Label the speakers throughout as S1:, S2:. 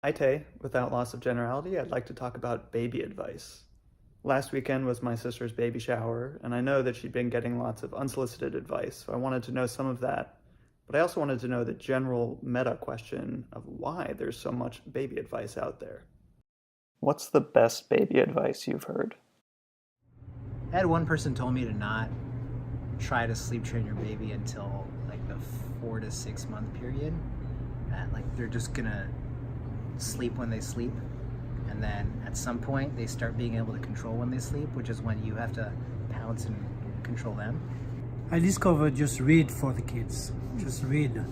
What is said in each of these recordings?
S1: Hi Tay, without loss of generality, I'd like to talk about baby advice. Last weekend was my sister's baby shower, and I know that she'd been getting lots of unsolicited advice, so I wanted to know some of that. But I also wanted to know the general meta question of why there's so much baby advice out there. What's the best baby advice you've heard?
S2: I had one person told me to not try to sleep train your baby until like the 4 to 6 month period. And like they're just gonna sleep when they sleep. And then at some point they start being able to control when they sleep, which is when you have to pounce and control them.
S3: I discovered just read for the kids. Just read.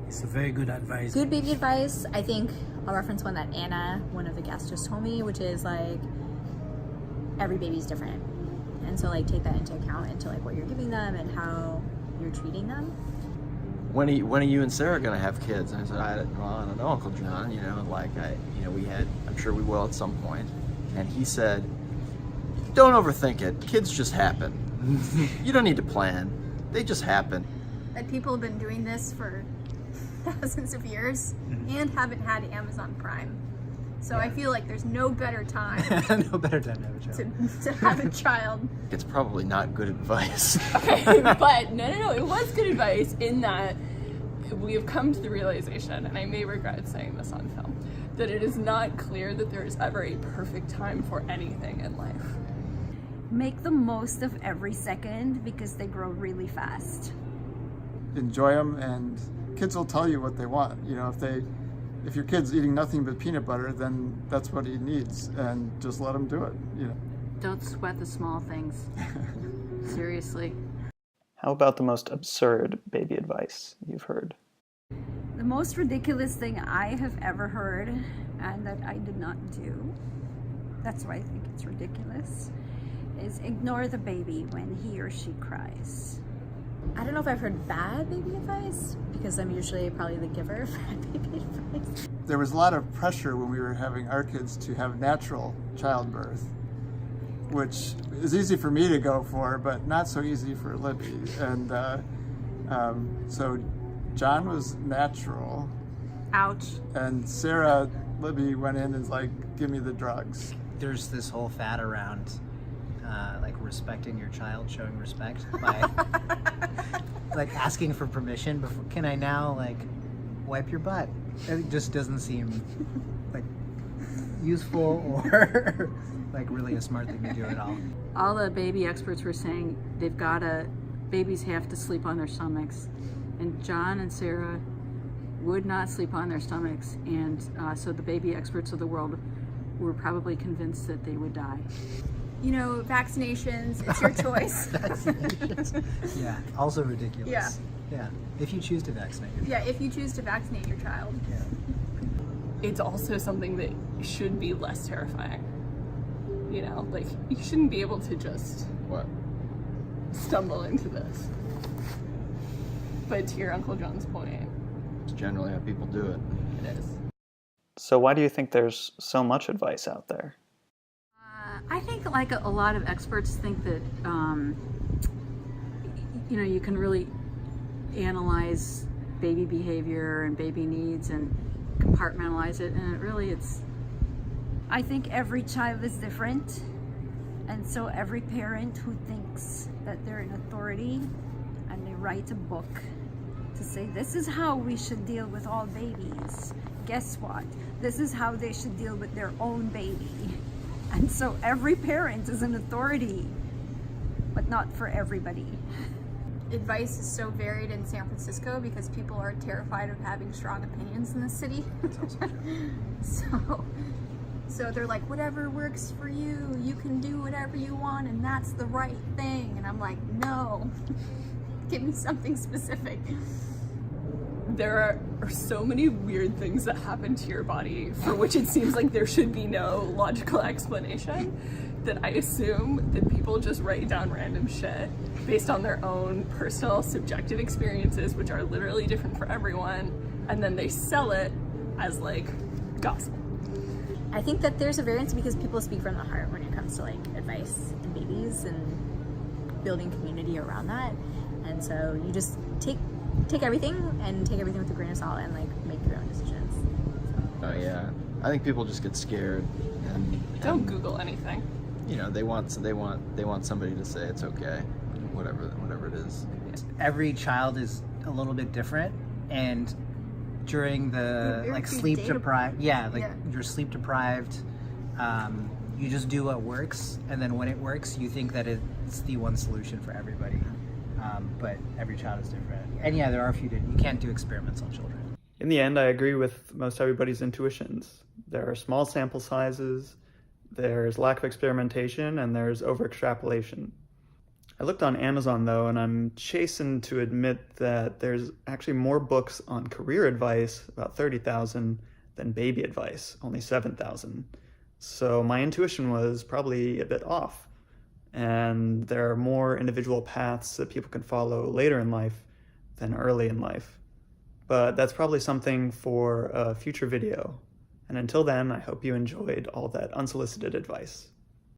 S3: It's a very good advice.
S4: Good baby advice, I think I'll reference one that Anna, one of the guests, just told me, which is like every baby's different. And so like take that into account into like what you're giving them and how you're treating them.
S5: When are you and Sarah gonna have kids? And I said, I don't know, Uncle John, I'm sure we will at some point. And he said, don't overthink it. Kids just happen. You don't need to plan. They just happen.
S6: That people have been doing this for thousands of years and haven't had Amazon Prime. So I feel like there's no better time
S2: No better time to have a child.
S6: to have a child.
S5: It's probably not good advice.
S7: Okay, but no, it was good advice in that we have come to the realization, and I may regret saying this on film, that it is not clear that there is ever a perfect time for anything in life.
S8: Make the most of every second because they grow really fast.
S9: Enjoy them, and kids will tell you what they want. If your kid's eating nothing but peanut butter, then that's what he needs, and just let him do it.
S10: Don't sweat the small things. Seriously.
S1: How about the most absurd baby advice you've heard?
S8: The most ridiculous thing I have ever heard, and that I did not do, that's why I think it's ridiculous, is ignore the baby when he or she cries.
S4: I don't know if I've heard bad baby advice because I'm usually probably the giver of bad baby advice.
S9: There was a lot of pressure when we were having our kids to have natural childbirth, which is easy for me to go for, but not so easy for Libby. And so John was natural.
S10: Ouch.
S9: And Libby went in and was like, give me the drugs.
S2: There's this whole fad around like respecting your child, showing respect by like asking for permission before, can I now like wipe your butt? It just doesn't seem like useful or like really a smart thing to do at all.
S10: All the baby experts were saying babies have to sleep on their stomachs. And John and Sarah would not sleep on their stomachs. And so the baby experts of the world were probably convinced that they would die.
S6: Vaccinations, it's your choice.
S2: Vaccinations. Yeah, also ridiculous.
S6: Yeah.
S2: If you choose to vaccinate your child.
S6: Yeah, if you choose to vaccinate your child.
S2: Yeah.
S7: It's also something that should be less terrifying. Like you shouldn't be able to just stumble into this. But to your Uncle John's point,
S5: It's generally how people do it.
S7: it is.
S1: So why do you think there's so much advice out there?
S10: I think like a lot of experts think that, you can really analyze baby behavior and baby needs and compartmentalize it. And
S8: I think every child is different. And so every parent who thinks that they're an authority and they write a book to say, this is how we should deal with all babies. Guess what? This is how they should deal with their own baby. And so every parent is an authority, but not for everybody.
S6: Advice is so varied in San Francisco because people are terrified of having strong opinions in the city. So they're like, whatever works for you, you can do whatever you want and that's the right thing. And I'm like, no, give me something specific.
S7: There are so many weird things that happen to your body for which it seems like there should be no logical explanation that I assume that people just write down random shit based on their own personal subjective experiences, which are literally different for everyone, and then they sell it as like gospel.
S4: I think that there's a variance because people speak from the heart when it comes to like advice and babies and building community around that. And so you just take everything with a grain of salt and like make your own decisions. So.
S5: Oh yeah, I think people just get scared and
S7: Don't Google anything.
S5: you know they want somebody to say it's okay, whatever it is.
S2: Every child is a little bit different, and during the
S6: Very
S2: like
S6: few
S2: sleep
S6: data-
S2: deprived, you're sleep deprived. You just do what works, and then when it works, you think that it's the one solution for everybody. But every child is different, and yeah, there are a few. You can't do experiments on children.
S1: In the end, I agree with most everybody's intuitions. There are small sample sizes, there's lack of experimentation, and there's over-extrapolation. I looked on Amazon, though, and I'm chastened to admit that there's actually more books on career advice, about 30,000, than baby advice, only 7,000. So my intuition was probably a bit off. And there are more individual paths that people can follow later in life than early in life. But that's probably something for a future video. And until then, I hope you enjoyed all that unsolicited advice.